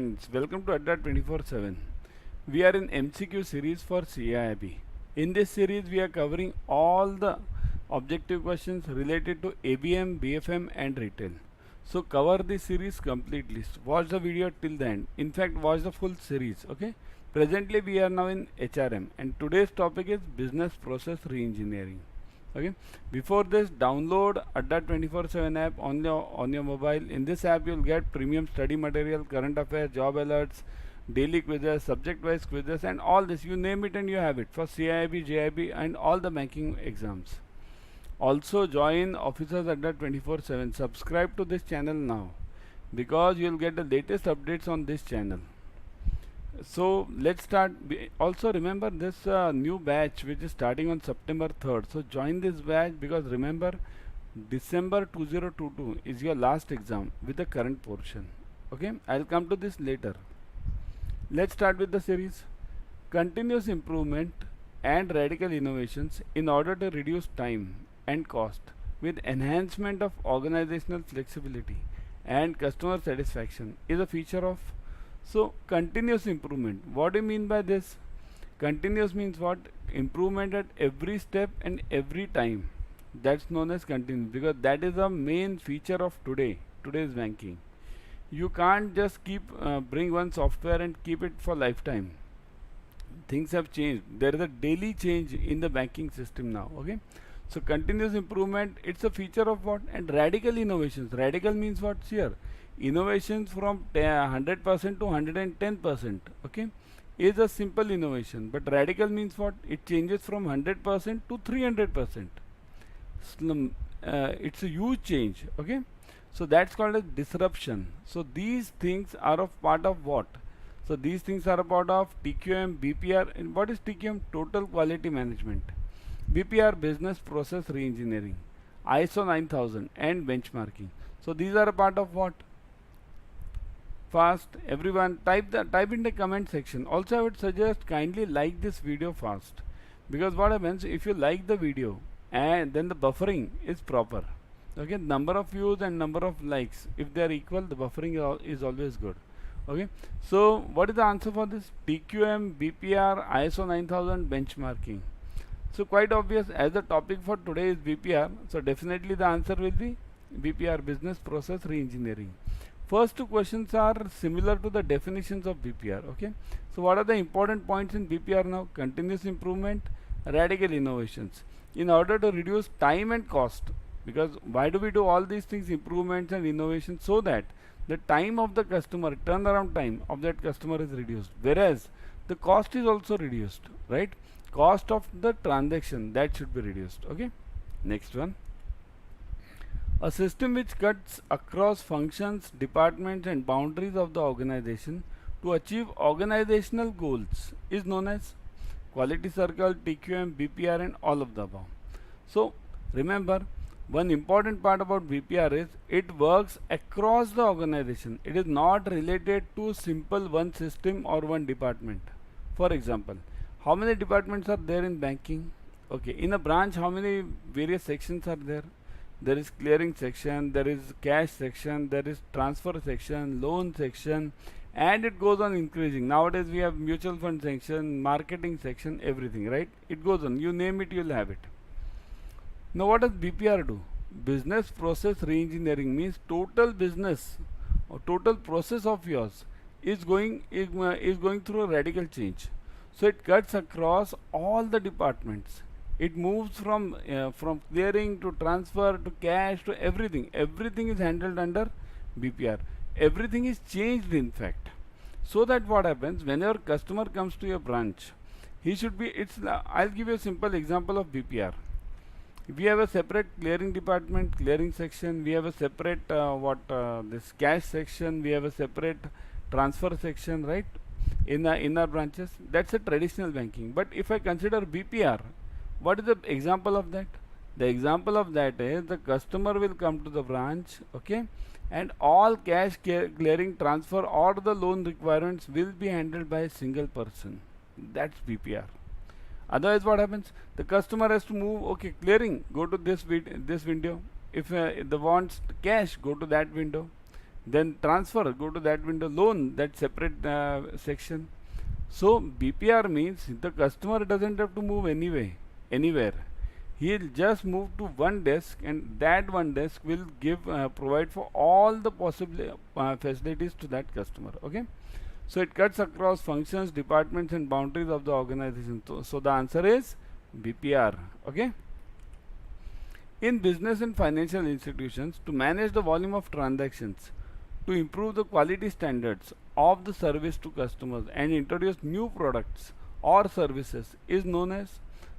Welcome to Adda 24/7. We are in MCQ series for CAIIB. In this series, we are covering all the objective questions related to ABM, BFM, and retail. So cover this series completely. Watch the video till the end. In fact, watch the full series. Okay. Presently, we are now in HRM, and today's topic is business process reengineering. Okay, before this, download Adda 24/7 app on your mobile. In this app you'll get premium study material, current affairs, job alerts, daily quizzes, subject wise quizzes, and all this, you name it and you have it for CAIIB, JAIIB, and all the banking exams. Also join Officers Adda 24/7. Subscribe to this channel now, because you'll get the latest updates on this channel. So let's start. Also remember this new batch which is starting on September 3rd. So join this batch, because remember, December 2022 is your last exam with the current portion. Okay, I'll come to this later. Let's start with the series. Continuous improvement and radical innovations in order to reduce time and cost with enhancement of organizational flexibility and customer satisfaction is a feature of. So continuous improvement, what do you mean by this? Continuous means what? Improvement at every step and every time. That's known as continuous, because that is the main feature of today's banking. You can't just keep bring one software and keep it for lifetime. Things have changed. There is a daily change in the banking system now. Okay, so continuous improvement, it's a feature of what? And radical innovations. Radical means what here? Innovations from 100% to 110%. Okay, is a simple innovation, but radical means what? It changes from 100% to 300%. It's a huge change. Okay, so that's called a disruption. So these things are of part of what? So these things are a part of TQM, Bprr. And what is TQM? Total quality management. Bprr, business process reengineering, ISO 9000, and benchmarking. So these are a part of what? Fast, everyone type in the comment section. Also I would suggest kindly like this video fast, because what happens if you like the video and then the buffering is proper. Okay, number of views and number of likes, if they are equal, the buffering is always good. Okay, so what is the answer for this? TQM, Bprr, ISO 9000, benchmarking. So quite obvious, as the topic for today is Bprr, so definitely the answer will be Bprr, business process reengineering. First two questions are similar to the definitions of Bprr. Okay, so what are the important points in Bprr now? Continuous improvement, radical innovations in order to reduce time and cost. Because why do we do all these things, improvements and innovations? So that the time of the customer, turnaround time of that customer is reduced, whereas the cost is also reduced, right? Cost of the transaction, that should be reduced. Okay, next one. A system which cuts across functions, departments, and boundaries of the organization to achieve organizational goals is known as quality circle, TQM, Bprr, and all of the above. So remember, one important part about Bprr is it works across the organization. It is not related to simple one system or one department. For example, how many departments are there in banking? Okay, in a branch, how many various sections are there? There is clearing section, there is cash section, there is transfer section, loan section, and it goes on increasing. Nowadays we have mutual fund section, marketing section, everything, right? It goes on. You name it, you'll have it. Now what does Bprr do? Business process reengineering means total business or total process of yours is going through a radical change. So it cuts across all the departments. It moves from clearing to transfer to cash to everything. Everything is handled under Bprr. Everything is changed, in fact. So that what happens, whenever customer comes to your branch, he should be, I'll give you a simple example of Bprr. We have a separate clearing department, clearing section. We have a separate this cash section. We have a separate transfer section, right? In our branches. That's a traditional banking. But if I consider Bprr, what is the example of that? The example of that is the customer will come to the branch, okay, and all cash clearing, transfer, or the loan requirements will be handled by a single person. That's Bprr. Otherwise, what happens? The customer has to move. Okay, clearing, go to this window. If the wants cash, go to that window. then transfer, go to that window, loan, that separate section. So BPR means the customer doesn't have to move anywhere. He'll just move to one desk, and that one desk will provide for all the possible facilities to that customer. Okay, so it cuts across functions, departments, and boundaries of the organization. So the answer is BPR. Okay. In business and financial institutions, to manage the volume of transactions, to improve the quality standards of the service to customers and introduce new products or services is known as,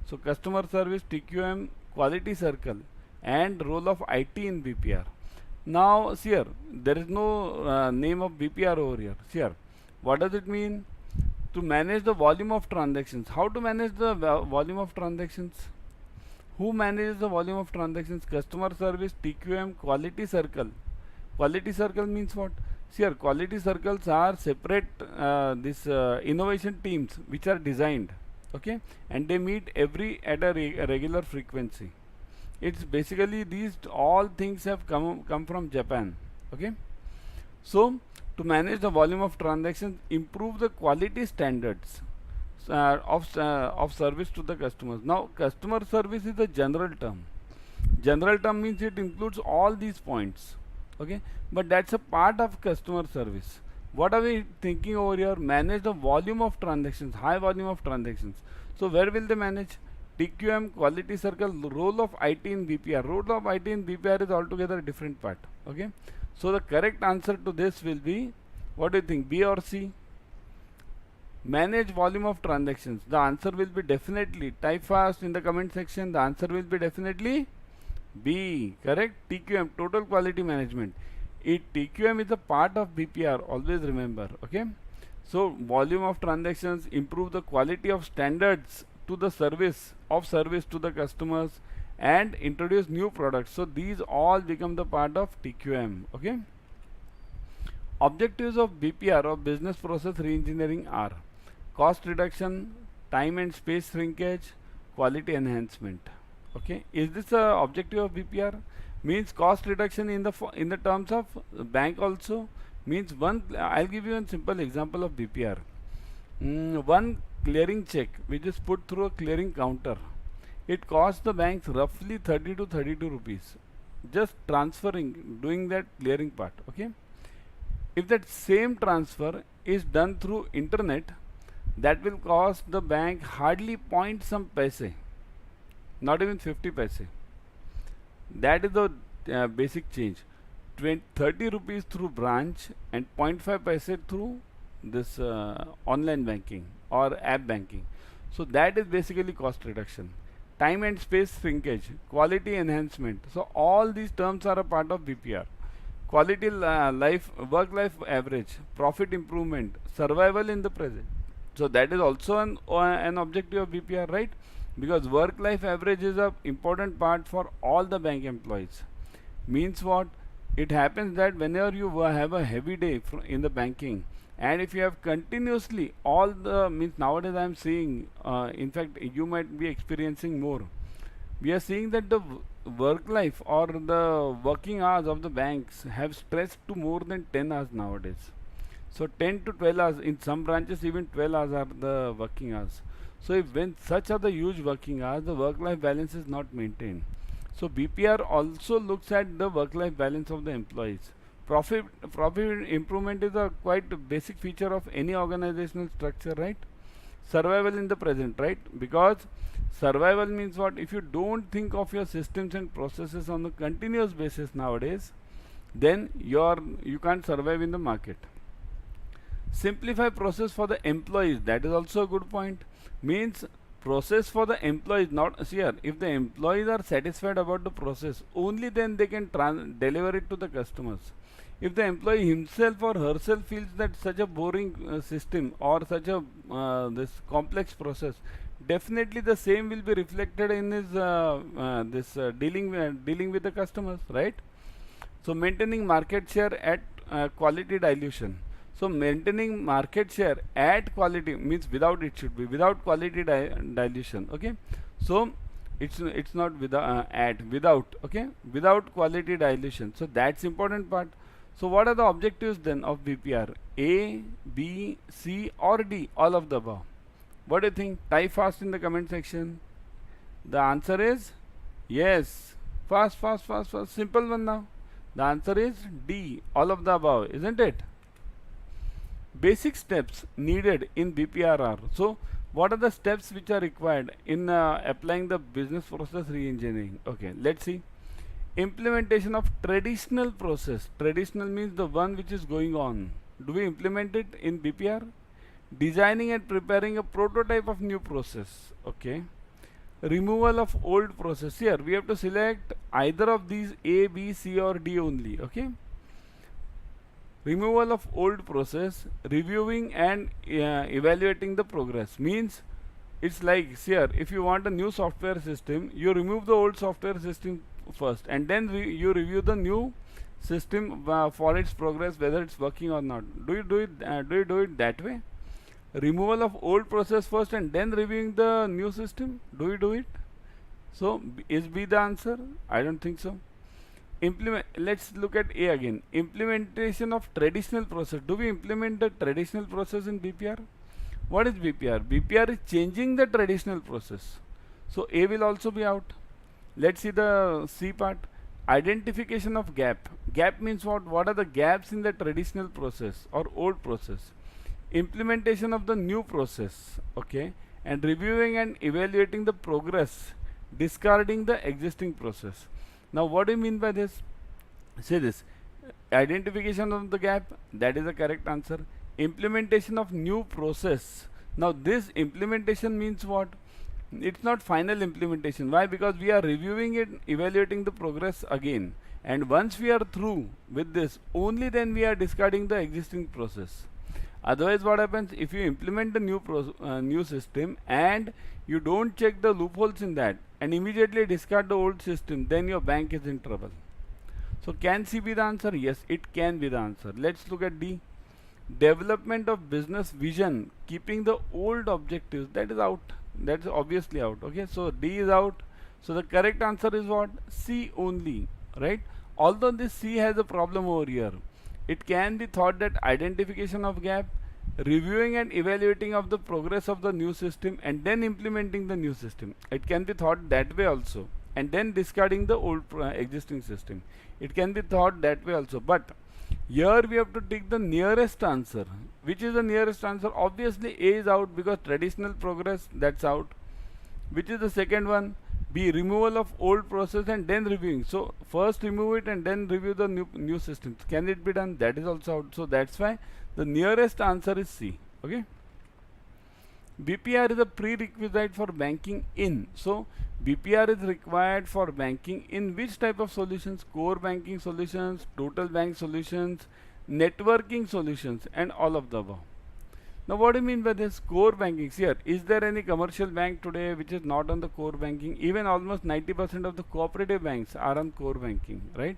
so customer service, TQM, quality circle, and role of IT in BPR. Now see here, there is no name of BPR over here. See here, what does it mean? To manage the volume of transactions. How to manage the volume of transactions? Who manages the volume of transactions? Customer service, TQM, quality circle. Quality circle means what? See here, quality circles are separate innovation teams which are designed, okay, and they meet at a regular frequency. It's basically these all things have come from Japan. Okay, so to manage the volume of transactions, improve the quality standards of service to the customers. Now customer service is a general term. General term means it includes all these points. Okay, but that's a part of customer service. What are we thinking over here? Manage the volume of transactions, high volume of transactions. So where will they manage? TQM, quality circle, role of IT in BPR. Role of IT in BPR is altogether a different part. Okay, so the correct answer to this will be, what do you think, B or C? Manage volume of transactions. The answer will be definitely, type fast in the comment section, the answer will be definitely B. Correct. TQM, total quality management. TQM is a part of BPR, always remember. Okay, so volume of transactions, improve the quality of standards to the service to the customers, and introduce new products. So these all become the part of TQM. Okay, objectives of BPR, or business process reengineering, are cost reduction, time and space shrinkage, quality enhancement. Okay, is this a objective of BPR? Means cost reduction in the terms of bank also. Means I'll give you a simple example of BPR. One clearing check which is put through a clearing counter, it costs the banks roughly 30 to 32 rupees, just doing that clearing part. Okay, if that same transfer is done through internet, that will cost the bank hardly point some paise, not even 50 paise. That is the basic change. 30 rupees through branch and 0.5 paise through this online banking or app banking. So that is basically cost reduction. Time and space shrinkage, quality enhancement. So all these terms are a part of BPR. Quality work-life average, profit improvement, survival in the present. So that is also an objective of BPR, right? Because work-life average is an important part for all the bank employees. Means what? It happens that whenever you have a heavy day in the banking, and if you have continuously means nowadays I am seeing, in fact you might be experiencing more. We are seeing that the work life or the working hours of the banks have stretched to more than 10 hours nowadays. So 10 to 12 hours, in some branches even 12 hours are the working hours. So when such are the huge working hours, the work-life balance is not maintained. So BPR also looks at the work-life balance of the employees. Profit improvement is a quite basic feature of any organizational structure, right? Survival in the present, right? Because survival means what? If you don't think of your systems and processes on a continuous basis nowadays, then you can't survive in the market. Simplify process for the employees. That is also a good point. Means process for the employees, not here. If the employees are satisfied about the process, only then they can deliver it to the customers. If the employee himself or herself feels that such a boring system or such a this complex process, definitely the same will be reflected in his dealing with the customers, right? So maintaining market share at quality dilution. So maintaining market share at quality means without, it should be without quality dilution. Okay, so it's not without, okay, without quality dilution. So that's important part. So what are the objectives then of BPR? A, B, C or D? All of the above. What do you think? Type fast in the comment section. The answer is yes. Fast, fast, fast, fast. Simple one now. The answer is D. All of the above, isn't it? Basic steps needed in BPR are. So what are the steps which are required in applying the business process re-engineering? Okay, let's see. Implementation of traditional process. Traditional means the one which is going on. Do we implement it in BPR? Designing and preparing a prototype of new process. Okay. Removal of old process. Here we have to select either of these A, B, C or D only. Okay. Removal of old process, reviewing and evaluating the progress. Means it's like here, if you want a new software system, you remove the old software system first and then you review the new system for its progress, whether it's working or not. Do you do it that way? Removal of old process first and then reviewing the new system. Do you do it? So is B the answer? I don't think so. Let's look at A again. Implementation of traditional process. Do we implement the traditional process in BPR? What is BPR? BPR is changing the traditional process. So A will also be out. Let's see the C part. Identification of gap. Gap means what? What are the gaps in the traditional process or old process? Implementation of the new process. Okay. And reviewing and evaluating the progress. Discarding the existing process. Now what do you mean by this? Say this. Identification of the gap. That is the correct answer. Implementation of new process. Now this implementation means what? It's not final implementation. Why? Because we are reviewing it, evaluating the progress again. And once we are through with this, only then we are discarding the existing process. Otherwise what happens? If you implement the new system and you don't check the loopholes in that and immediately discard the old system, then your bank is in trouble. So can C be the answer? Yes, it can be the answer. Let's look at D. Development of business vision, keeping the old objectives. That is out. That's obviously out. Okay, so D is out. So the correct answer is what? C only, right? Although this C has a problem over here. It can be thought that identification of gap, reviewing and evaluating of the progress of the new system and then implementing the new system. It can be thought that way also, and then discarding the old existing system. It can be thought that way also, but here we have to take the nearest answer. Which is the nearest answer? Obviously A is out because traditional progress, that's out. Which is the second one? B, removal of old process and then reviewing. So first remove it and then review the new system. Can it be done? That is also out. So that's why the nearest answer is C. Okay. BPR is a prerequisite for banking in. So BPR is required for banking in which type of solutions? Core banking solutions, total bank solutions, networking solutions, and all of the above. Now what do you mean by this? Core banking. Here, is there any commercial bank today which is not on the core banking? Even almost 90% of the cooperative banks are on core banking, right?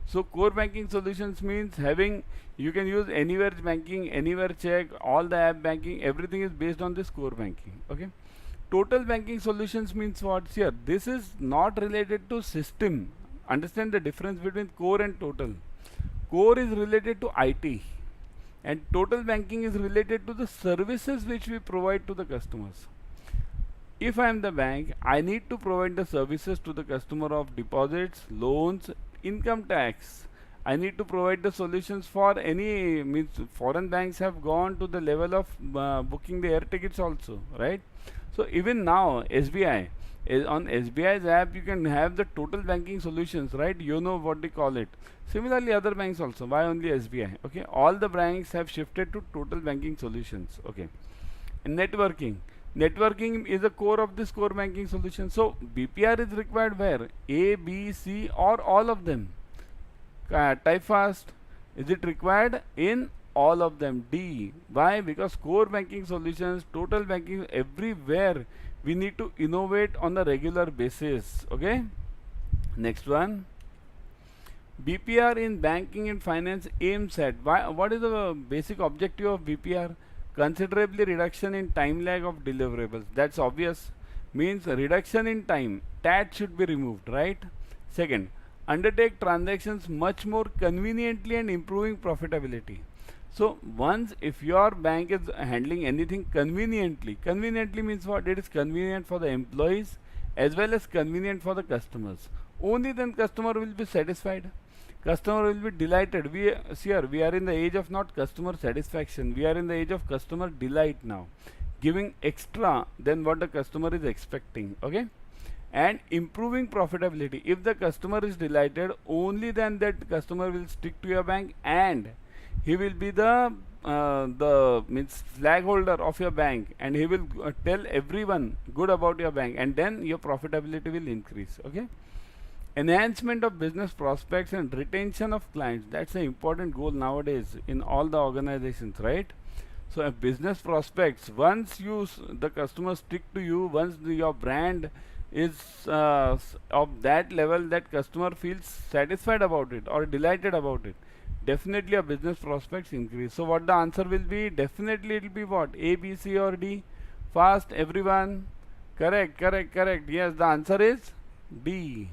So core banking solutions means having, you can use anywhere banking, anywhere check, all the app banking, everything is based on this core banking. Okay. Total banking solutions means what? Here, this is not related to system. Understand the difference between core and total. Core is related to IT. And total banking is related to the services which we provide to the customers. If I am the bank, I need to provide the services to the customer of deposits, loans, income tax. I need to provide the solutions for any, means foreign banks have gone to the level of booking the air tickets also, right? So even now SBI, on SBI's app you can have the total banking solutions, right? You know what they call it. Similarly other banks also. Why only SBI? Okay, all the banks have shifted to total banking solutions. Okay. And networking is the core of this core banking solution. So BPR is required where? A, B, C or all of them? Type fast. Is it required in all of them? D. Why? Because core banking solutions, total banking, everywhere we need to innovate on a regular basis. Okay. Next one. BPR in banking and finance aims at. What is the basic objective of BPR? Considerably reduction in time lag of deliverables. That's obvious. Means reduction in time. TAT should be removed, right? Second, undertake transactions much more conveniently and improving profitability. So once if your bank is handling anything conveniently means what? It is convenient for the employees as well as convenient for the customers. Only then customer will be satisfied. Customer will be delighted. We are in the age of not customer satisfaction. We are in the age of customer delight now, giving extra than what the customer is expecting. Okay, and improving profitability. If the customer is delighted, only then that customer will stick to your bank, and he will be the means flag holder of your bank, and he will tell everyone good about your bank, and then your profitability will increase. Okay, enhancement of business prospects and retention of clients. That's an important goal nowadays in all the organizations, right? So business prospects, once the customers stick to you, once your brand is of that level that customer feels satisfied about it or delighted about it, definitely your business prospects increase. So what the answer will be? Definitely it will be what? A, B, C or D? Fast everyone. Correct. Yes, the answer is D.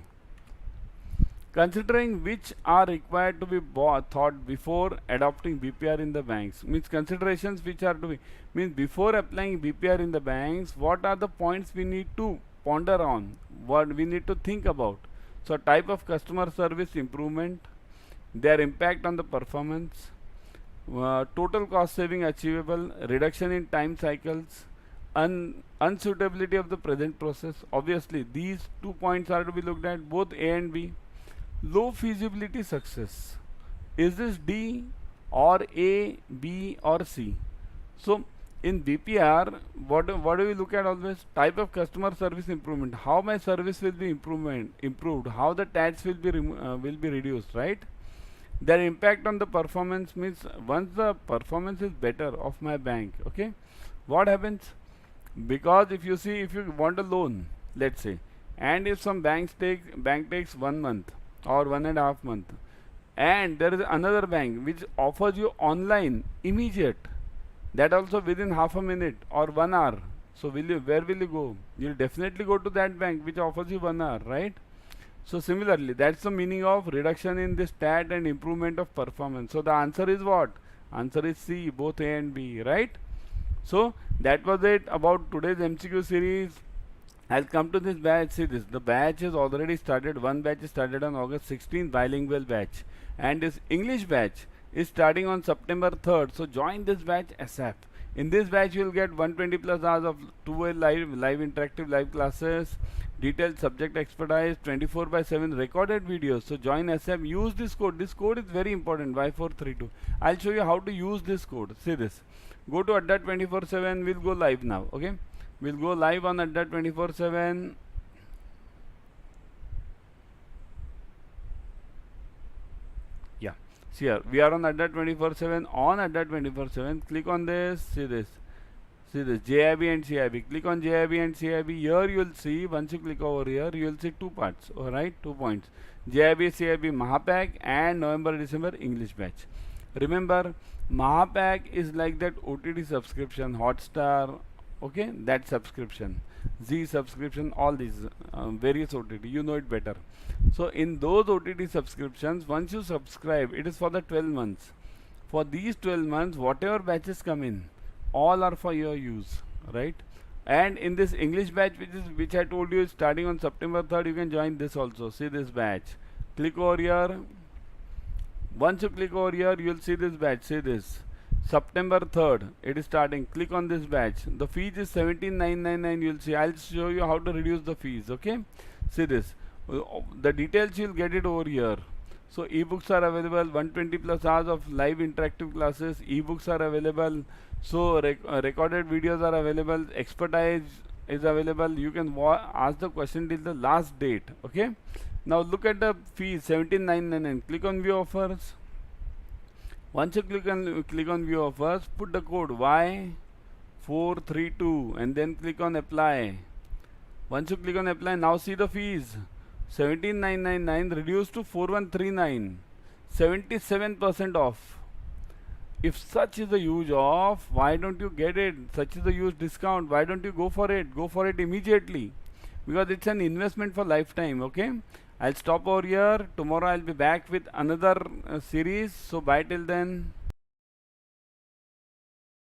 Considering which are required to be thought before adopting BPR in the banks. Means considerations which are to be, means before applying BPR in the banks, what are the points we need to ponder on, what we need to think about? So type of customer service improvement, their impact on the performance, total cost saving achievable, reduction in time cycles, unsuitability of the present process. Obviously these 2 points are to be looked at, both A and B. Low feasibility success, is this D or A, B or C? So in BPR, what do we look at always? Type of customer service improvement, how my service will be improved, how the tax will be reduced, right? Their impact on the performance means once the performance is better of my bank, okay, what happens? Because if you want a loan, let's say, and if some bank takes 1 month or 1.5 month, and there is another bank which offers you online immediate, that also within half a minute or 1 hour, so where will you go? You'll definitely go to that bank which offers you 1 hour, right? So similarly, that's the meaning of reduction in the stat and improvement of performance. So the answer is what? Answer is C, both A and B, right? So that was it about today's MCQ series. I'll come to this batch. See this, the batch is already started. One batch is started on August 16th, bilingual batch, and this English batch is starting on September 3rd. So join this batch ASAP. In this batch you will get 120 plus hours of 2-way live interactive live classes, detailed subject expertise, 24/7 recorded videos. So join ASAP. Use this code. This code is very important, Y432. I'll show you how to use this code. See this. Go to Adda 24/7. We'll go live now. Okay. We'll go live on Adda 24/7. Yeah, see here, we are on Adda 24/7. On Adda 24/7, click on this. See this. See this, JAIIB and CAIIB. Click on JAIIB and CAIIB. Here you will see, once you click over here, you will see 2 parts. Alright, 2 points. JAIIB, CAIIB Mahapack and November-December English batch. Remember, Mahapack is like that OTT subscription, Hotstar, okay, that subscription, Z subscription, all these various OTT, you know it better. So in those OTT subscriptions, once you subscribe, it is for the 12 months. For these 12 months, whatever batches come in, all are for your use, right? And in this English batch, which I told you is starting on September 3rd, you can join this also. See this batch. Click over here. Once you click over here, you will see this batch. See this. September 3rd, it is starting. Click on this batch. The fees is 17,999. You will see. I'll show you how to reduce the fees. Okay. See this. The details you will get it over here. So ebooks are available. 120 plus hours of live interactive classes. Ebooks are available. So recorded videos are available. Expertise is available. You can ask the question till the last date. Okay. Now look at the fees. 17,999. Click on view offers. Once you click on view offers, put the code Y432 and then click on apply. Once you click on apply, now see the fees. 17,999 reduced to 4,139. 77% off. If such is the huge off, why don't you get it? Such is the huge discount. Why don't you go for it? Go for it immediately, because it's an investment for lifetime. Okay. I'll stop over here. Tomorrow I'll be back with another series. So bye till then.